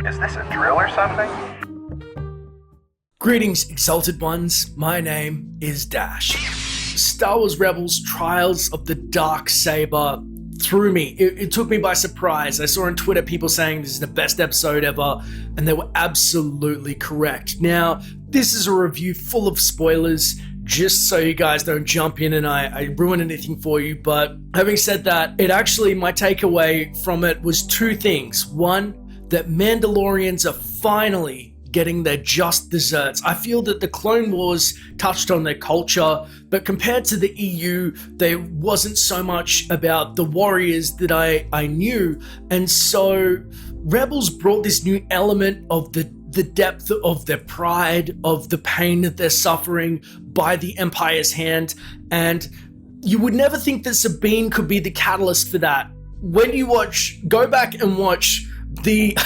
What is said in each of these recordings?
Is this a drill or something? Greetings, exalted ones. My name is Dash. Star Wars Rebels Trials of the Dark Saber threw me. It took me by surprise. I saw on Twitter people saying this is the best episode ever, and they were absolutely correct. Now, this is a review full of spoilers, just so you guys don't jump in and I ruin anything for you. But having said that, my takeaway from it was two things. One, that Mandalorians are finally getting their just desserts. I feel that the Clone Wars touched on their culture, but compared to the EU, there wasn't so much about the warriors that I knew. And so Rebels brought this new element of the depth of their pride, of the pain that they're suffering by the Empire's hand. And you would never think that Sabine could be the catalyst for that. When you go back and watch the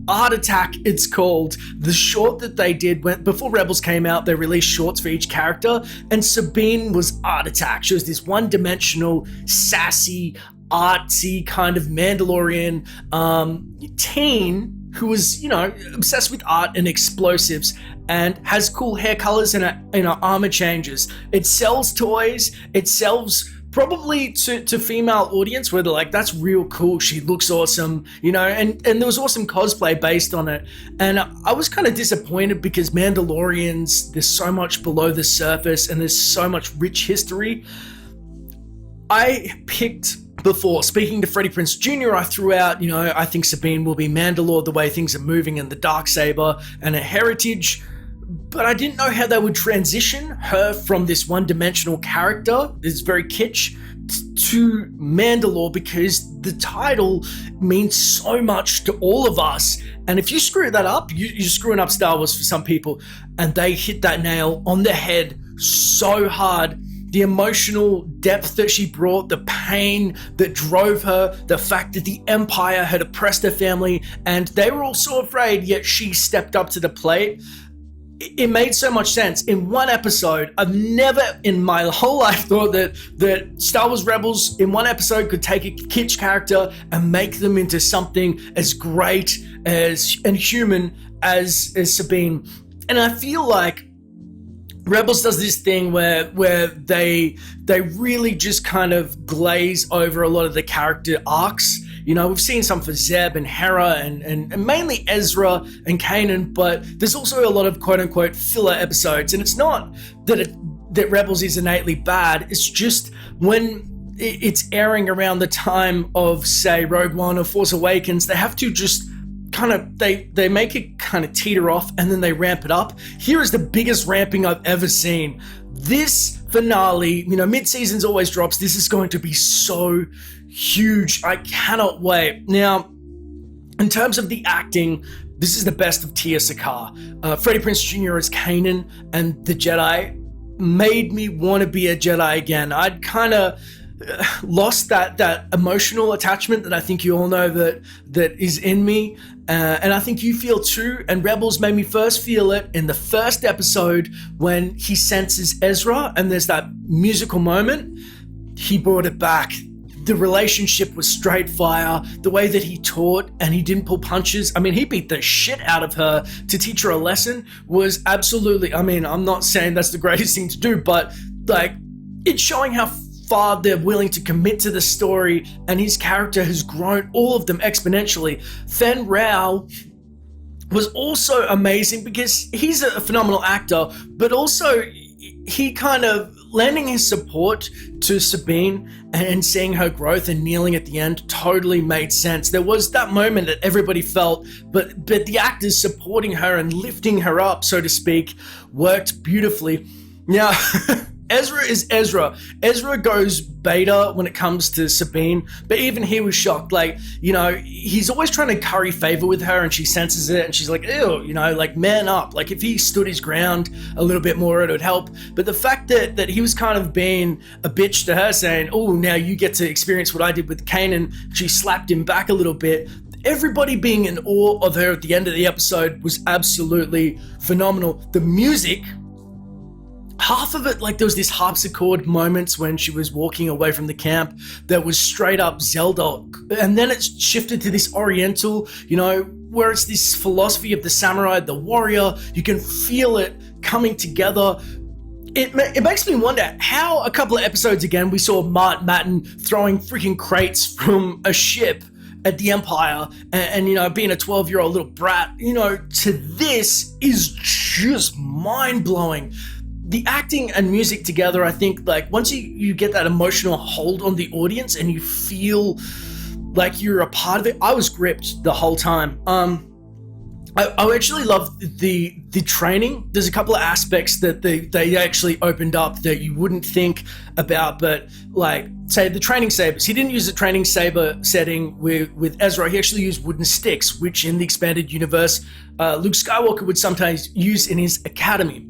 Art Attack, it's called, the short that they did before Rebels came out. They released shorts for each character, and Sabine was Art Attack. She was this one-dimensional, sassy, artsy kind of Mandalorian teen who was, obsessed with art and explosives and has cool hair colors and her armor changes. It sells toys. It sells probably to female audience where they're like, that's real cool. She looks awesome, and there was awesome cosplay based on it. And I was kind of disappointed because Mandalorians, there's so much below the surface and there's so much rich history. I picked before, speaking to Freddie Prinze Jr., I threw out, I think Sabine will be Mandalore the way things are moving in the Darksaber and her heritage. But I didn't know how they would transition her from this one-dimensional character, this very kitsch, to Mandalore, because the title means so much to all of us. And if you screw that up, you're screwing up Star Wars for some people. And they hit that nail on the head so hard. The emotional depth that she brought, the pain that drove her, the fact that the Empire had oppressed her family and they were all so afraid, yet she stepped up to the plate. It made so much sense. In one episode, I've never in my whole life thought that Star Wars Rebels in one episode could take a kitsch character and make them into something as great and human as Sabine. And I feel like Rebels does this thing where they really just kind of glaze over a lot of the character arcs. We've seen some for Zeb and Hera and mainly Ezra and Kanan, but there's also a lot of quote-unquote filler episodes. And it's not that Rebels is innately bad. It's just when it's airing around the time of, say, Rogue One or Force Awakens, they have to just kind of, they make it kind of teeter off and then they ramp it up. Here is the biggest ramping I've ever seen. This finale, mid-seasons always drops. This is going to be so huge. I cannot wait. Now, in terms of the acting, this is the best of Tia Sakar. Freddie Prinze Jr. as Kanan and the Jedi made me want to be a Jedi again. I'd kind of lost that emotional attachment that I think you all know that is in me, and I think you feel too. And Rebels made me first feel it in the first episode when he senses Ezra and there's that musical moment. He brought it back. The relationship was straight fire. The way that he taught and he didn't pull punches. I mean, he beat the shit out of her to teach her a lesson was absolutely, I'm not saying that's the greatest thing to do, but it's showing how far they're willing to commit to the story, and his character has grown, all of them exponentially. Fen Rao was also amazing because he's a phenomenal actor, but also he kind of lending his support to Sabine and seeing her growth and kneeling at the end totally made sense. There was that moment that everybody felt, but the actors supporting her and lifting her up, so to speak, worked beautifully. Now, Ezra is Ezra. Ezra goes beta when it comes to Sabine, but even he was shocked. He's always trying to curry favor with her and she senses it and she's like, ew, man up. If he stood his ground a little bit more, it would help. But the fact that he was kind of being a bitch to her saying, oh, now you get to experience what I did with Kanan, she slapped him back a little bit. Everybody being in awe of her at the end of the episode was absolutely phenomenal. The music half of it, like there was this harpsichord moments when she was walking away from the camp that was straight up Zelda, and then it's shifted to this Oriental, where it's this philosophy of the samurai, the warrior. You can feel it coming together. It makes me wonder how a couple of episodes again we saw Martin Matten throwing freaking crates from a ship at the Empire and being a 12-year-old little brat, to this is just mind-blowing. The acting and music together, I think, like once you get that emotional hold on the audience and you feel like you're a part of it, I was gripped the whole time. I actually love the training. There's a couple of aspects that they actually opened up that you wouldn't think about, but like say the training sabers. He didn't use a training saber setting with Ezra. He actually used wooden sticks, which in the expanded universe, Luke Skywalker would sometimes use in his academy.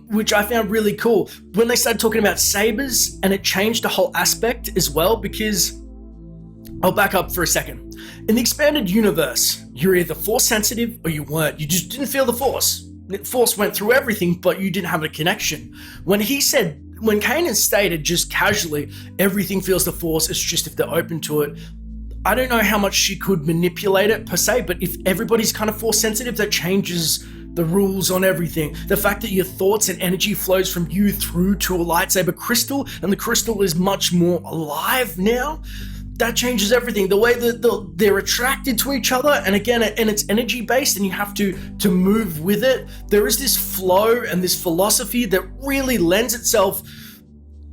Which I found really cool when they started talking about sabers, and it changed the whole aspect as well, because I'll back up for a second. In the expanded universe, you're either force sensitive or you weren't. You just didn't feel the force. The force went through everything, but you didn't have a connection. When Kanan stated just casually, everything feels the force, it's just if they're open to it. I don't know how much she could manipulate it per se, but if everybody's kind of force sensitive, that changes the rules on everything. The fact that your thoughts and energy flows from you through to a lightsaber crystal, and the crystal is much more alive now, that changes everything. The way that they're attracted to each other, and again, and it's energy based, and you have to move with it. There is this flow and this philosophy that really lends itself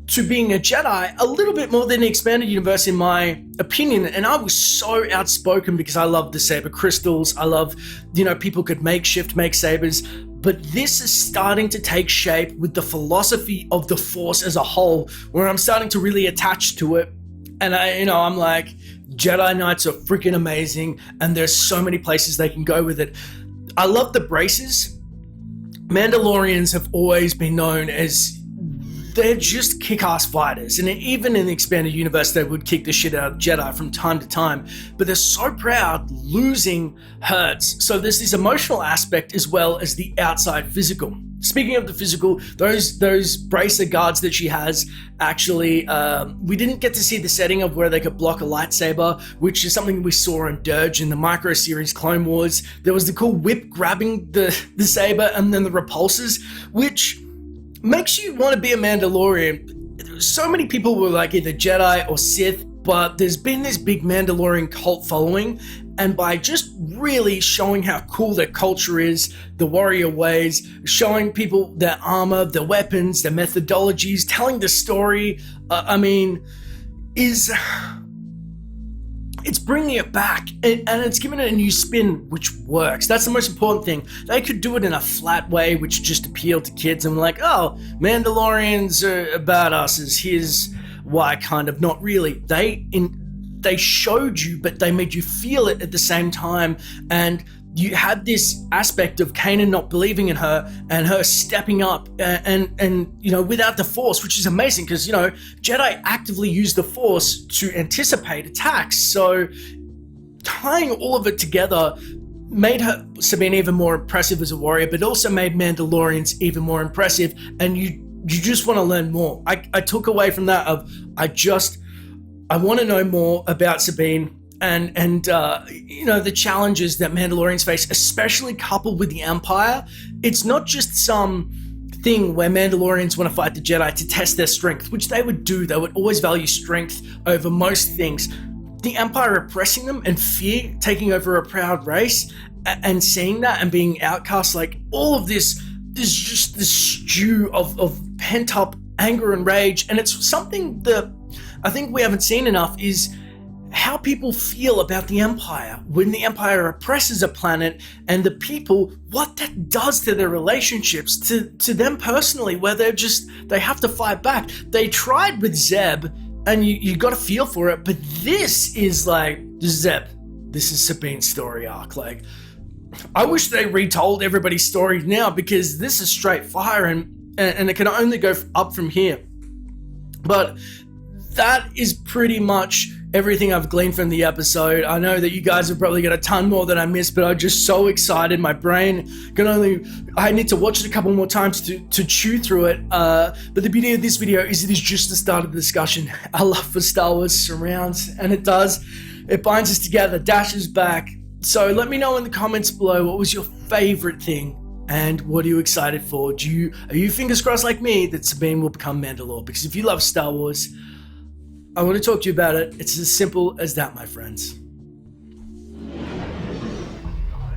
to being a Jedi a little bit more than the expanded universe, in my opinion. And I was so outspoken because I love the saber crystals. I love, people could make sabers, but this is starting to take shape with the philosophy of the Force as a whole, where I'm starting to really attach to it. And I'm like, Jedi Knights are freaking amazing, and there's so many places they can go with it. I love the braces. Mandalorians have always been known as, they're just kick-ass fighters, and even in the expanded universe they would kick the shit out of Jedi from time to time, but they're so proud. Losing hurts, so there's this emotional aspect as well as the outside physical. Speaking of the physical, those bracer guards that she has, actually, we didn't get to see the setting of where they could block a lightsaber, which is something we saw in Dirge in the micro series Clone Wars. There was the cool whip grabbing the saber, and then the repulsors, which makes you want to be a Mandalorian. So many people were like either Jedi or Sith, but there's been this big Mandalorian cult following, and by just really showing how cool their culture is, the warrior ways, showing people their armor, their weapons, their methodologies, telling the story, it's bringing it back, and it's giving it a new spin, which works. That's the most important thing. They could do it in a flat way, which just appealed to kids, and like, oh, Mandalorians are badasses, here's why, kind of. Not really. They showed you, but they made you feel it at the same time, and you had this aspect of Kanan not believing in her and her stepping up and without the Force, which is amazing because, Jedi actively use the Force to anticipate attacks. So tying all of it together made Sabine even more impressive as a warrior, but also made Mandalorians even more impressive. And you just want to learn more. I took away from that of, I want to know more about Sabine and the challenges that Mandalorians face, especially coupled with the Empire. It's not just some thing where Mandalorians want to fight the Jedi to test their strength, which they would do. They would always value strength over most things. The Empire oppressing them and fear taking over a proud race, and seeing that and being outcast, like all of this is just this stew of pent-up anger and rage. And it's something that I think we haven't seen enough, is how people feel about the Empire when the Empire oppresses a planet, and the people, what that does to their relationships, to them personally, where they have to fight back. They tried with Zeb, and you got to feel for it, but this is like Zeb. This is Sabine's story arc. Like, I wish they retold everybody's story now, because this is straight fire, and it can only go up from here. But that is pretty much everything I've gleaned from the episode. I know that you guys have probably got a ton more that I missed, but I'm just so excited. My brain I need to watch it a couple more times to chew through it. But the beauty of this video is it is just the start of the discussion. Our love for Star Wars surrounds, and it binds us together. Dash is back. So let me know in the comments below, what was your favorite thing? And what are you excited for? Are you fingers crossed like me that Sabine will become Mandalore? Because if you love Star Wars, I want to talk to you about it. It's as simple as that, my friends.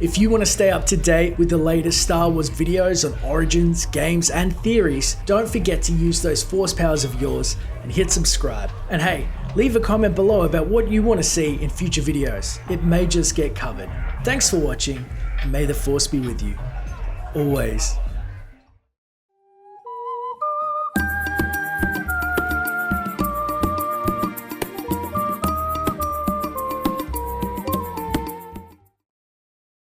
If you want to stay up to date with the latest Star Wars videos on origins, games, and theories, don't forget to use those force powers of yours and hit subscribe. And hey, leave a comment below about what you want to see in future videos. It may just get covered. Thanks for watching, and may the force be with you. Always.